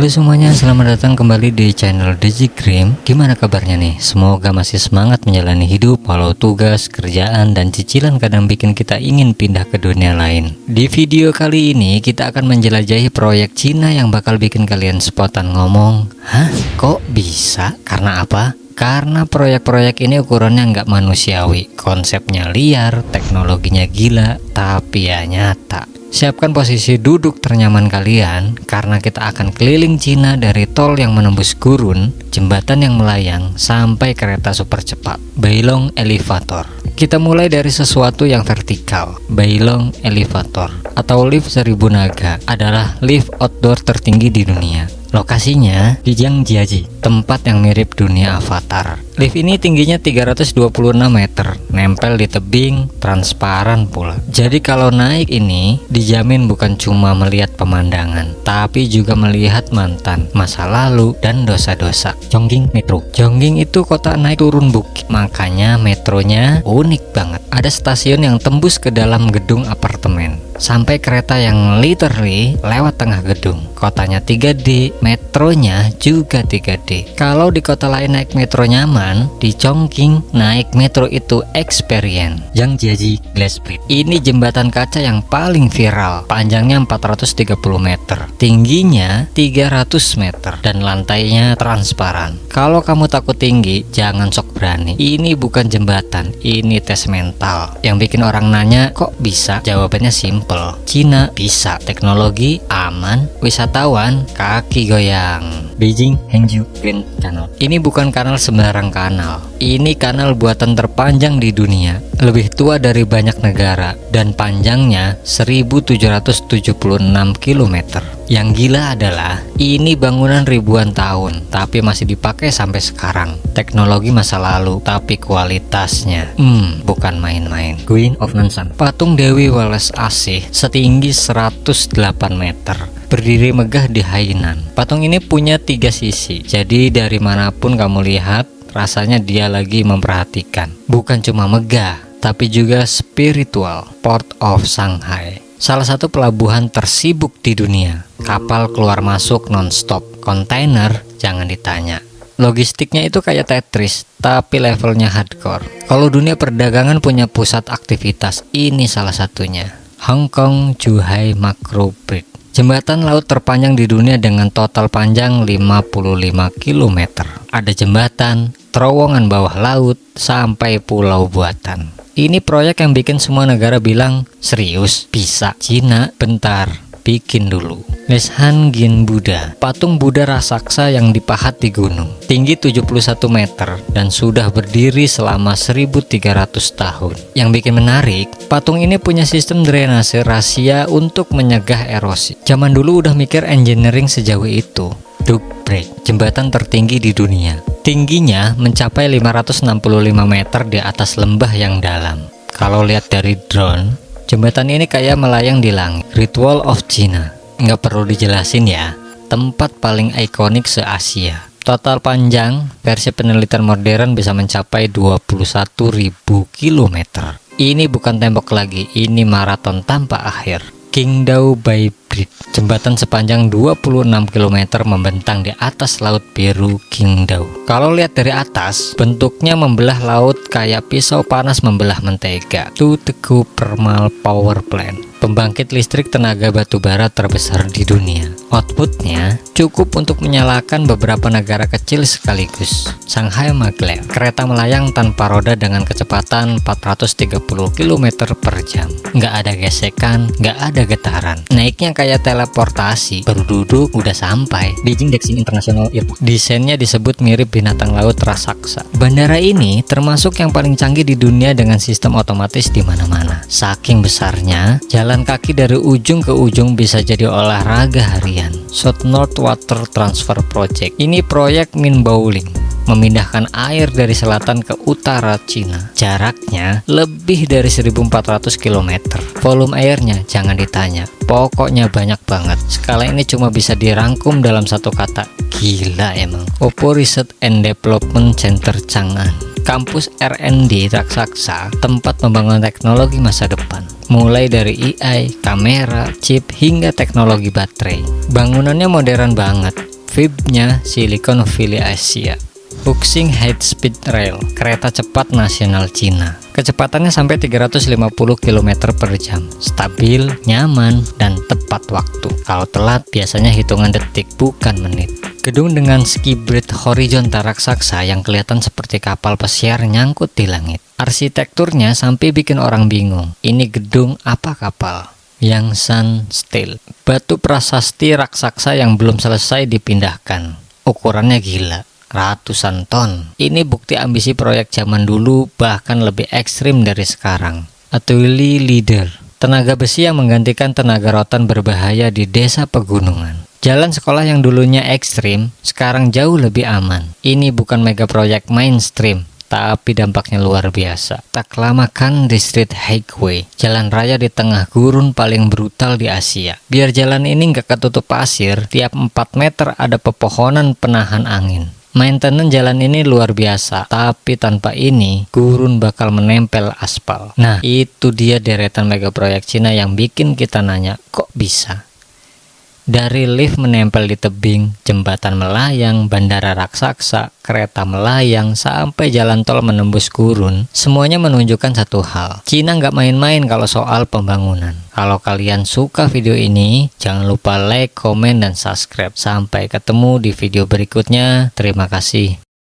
Halo semuanya, selamat datang kembali di channel Dezikrim. Gimana kabarnya nih? Semoga masih semangat menjalani hidup walau tugas, kerjaan, dan cicilan kadang bikin kita ingin pindah ke dunia lain. Di video kali ini kita akan menjelajahi proyek Cina yang bakal bikin kalian spontan ngomong, "Hah? Kok bisa? Karena apa?" Karena proyek-proyek ini ukurannya nggak manusiawi, konsepnya liar, teknologinya gila, tapi ya nyata. Siapkan posisi duduk ternyaman kalian, karena kita akan keliling Cina dari tol yang menembus gurun, jembatan yang melayang, sampai kereta super cepat, Bailong Elevator. Kita mulai dari sesuatu yang vertikal. Bailong Elevator atau lift 1000 naga adalah lift outdoor tertinggi di dunia. Lokasinya di Zhangjiajie, tempat yang mirip dunia Avatar. Lift ini tingginya 326 meter, nempel di tebing, transparan pula. Jadi kalau naik ini dijamin bukan cuma melihat pemandangan, tapi juga melihat mantan, masa lalu, dan dosa-dosa. Chongqing Metro. Chongqing itu kota naik turun bukit, makanya metronya unik banget. Ada stasiun yang tembus ke dalam gedung apartemen, sampai kereta yang literally lewat tengah gedung. Kotanya 3D, metronya juga 3D. Kalau di kota lain naik metro nyaman, di Chongqing naik metro itu experience. Zhangjiajie Glass Bridge. Ini jembatan kaca yang paling viral. Panjangnya 430 meter, tingginya 300 meter, dan lantainya transparan. Kalau kamu takut tinggi, jangan sok berani. Ini bukan jembatan, ini tes mental. Yang bikin orang nanya, kok bisa? Jawabannya simple. Cina bisa. Teknologi aman, wisatawan kaki goyang. Beijing Hangzhou Grand Canal. Ini bukan kanal sembarang kanal. Ini kanal buatan terpanjang di dunia, lebih tua dari banyak negara, dan panjangnya 1776 km. Yang gila adalah ini bangunan ribuan tahun, tapi masih dipakai sampai sekarang. Teknologi masa lalu, tapi kualitasnya bukan main-main. Queen of Nansan. Patung Dewi Welas Asih setinggi 108 meter. Berdiri megah di Hainan. Patung ini punya 3 sisi, jadi dari manapun kamu lihat, rasanya dia lagi memperhatikan. Bukan cuma megah, tapi juga spiritual. Port of Shanghai, salah satu pelabuhan tersibuk di dunia. Kapal keluar masuk non-stop. Kontainer jangan ditanya. Logistiknya itu kayak Tetris, tapi levelnya hardcore. Kalau dunia perdagangan punya pusat aktivitas, ini salah satunya. Hong Kong Zhuhai Macro Bridge. Jembatan laut terpanjang di dunia dengan total panjang 55 km. Ada jembatan, terowongan bawah laut, sampai pulau buatan. Ini proyek yang bikin semua negara bilang, serius? Bisa? Cina? Bentar, bikin dulu. Leshan-Gin Buddha, patung Buddha raksasa yang dipahat di gunung, tinggi 71 meter dan sudah berdiri selama 1300 tahun. Yang bikin menarik, patung ini punya sistem drainase rahasia untuk menyegah erosi. Zaman dulu udah mikir engineering sejauh itu. Duck Bridge, jembatan tertinggi di dunia. Tingginya mencapai 565 meter di atas lembah yang dalam. Kalau lihat dari drone, jembatan ini kayak melayang di langit. Great Wall of China. Nggak perlu dijelasin ya, tempat paling ikonik se-Asia. Total panjang versi penelitian modern bisa mencapai 21.000 km. Ini bukan tembok lagi, ini maraton tanpa akhir. Qingdao Bay Bridge, jembatan sepanjang 26 km membentang di atas laut biru Qingdao. Kalau lihat dari atas, bentuknya membelah laut kayak pisau panas membelah mentega. Tuteku Thermal Power Plant, pembangkit listrik tenaga batubara terbesar di dunia. Outputnya cukup untuk menyalakan beberapa negara kecil sekaligus. Shanghai Maglev, kereta melayang tanpa roda dengan kecepatan 430 km per jam. Nggak ada gesekan, nggak ada getaran. Naiknya kayak teleportasi, baru duduk udah sampai. Beijing Daxing International Airport. Desainnya disebut mirip binatang laut raksasa. Bandara ini termasuk yang paling canggih di dunia dengan sistem otomatis di mana-mana. Saking besarnya, jalan kaki dari ujung ke ujung bisa jadi olahraga harian. South North Water Transfer Project. Ini proyek Min Bowling, memindahkan air dari selatan ke utara Cina. Jaraknya lebih dari 1400 km. Volume airnya jangan ditanya, pokoknya banyak banget. Skala ini cuma bisa dirangkum dalam satu kata, gila emang. Oppo Research and Development Center Chang'an, kampus R&D raksasa, tempat pembangunan teknologi masa depan. mulai dari AI, kamera, chip, hingga teknologi baterai. Bangunannya modern banget. VIP-nya Silicon Valley Asia. Huxing High Speed Rail, kereta cepat nasional Cina. Kecepatannya sampai 350 km per jam, stabil, nyaman, dan tepat waktu. Kalau telat biasanya hitungan detik, bukan menit. Gedung dengan skybridge horizontal raksasa yang kelihatan seperti kapal pesiar nyangkut di langit. Arsitekturnya sampai bikin orang bingung. Ini gedung apa kapal? Yangsan Steel, batu prasasti raksasa yang belum selesai dipindahkan. Ukurannya gila, ratusan ton. Ini bukti ambisi proyek zaman dulu, bahkan lebih ekstrim dari sekarang. Atuli Leader, tenaga besi yang menggantikan tenaga rotan berbahaya di desa pegunungan. Jalan sekolah yang dulunya ekstrim, sekarang jauh lebih aman. Ini bukan mega proyek mainstream, tapi dampaknya luar biasa. Taklamakan District Highway, jalan raya di tengah gurun paling brutal di Asia. Biar jalan ini nggak ketutup pasir, tiap 4 meter ada pepohonan penahan angin. Maintenance jalan ini luar biasa, tapi tanpa ini gurun bakal menempel aspal. Nah, itu dia deretan mega proyek Cina yang bikin kita nanya, kok bisa? Dari lift menempel di tebing, jembatan melayang, bandara raksasa, kereta melayang, sampai jalan tol menembus gurun, semuanya menunjukkan satu hal. Cina nggak main-main kalau soal pembangunan. Kalau kalian suka video ini, jangan lupa like, komen, dan subscribe. Sampai ketemu di video berikutnya. Terima kasih.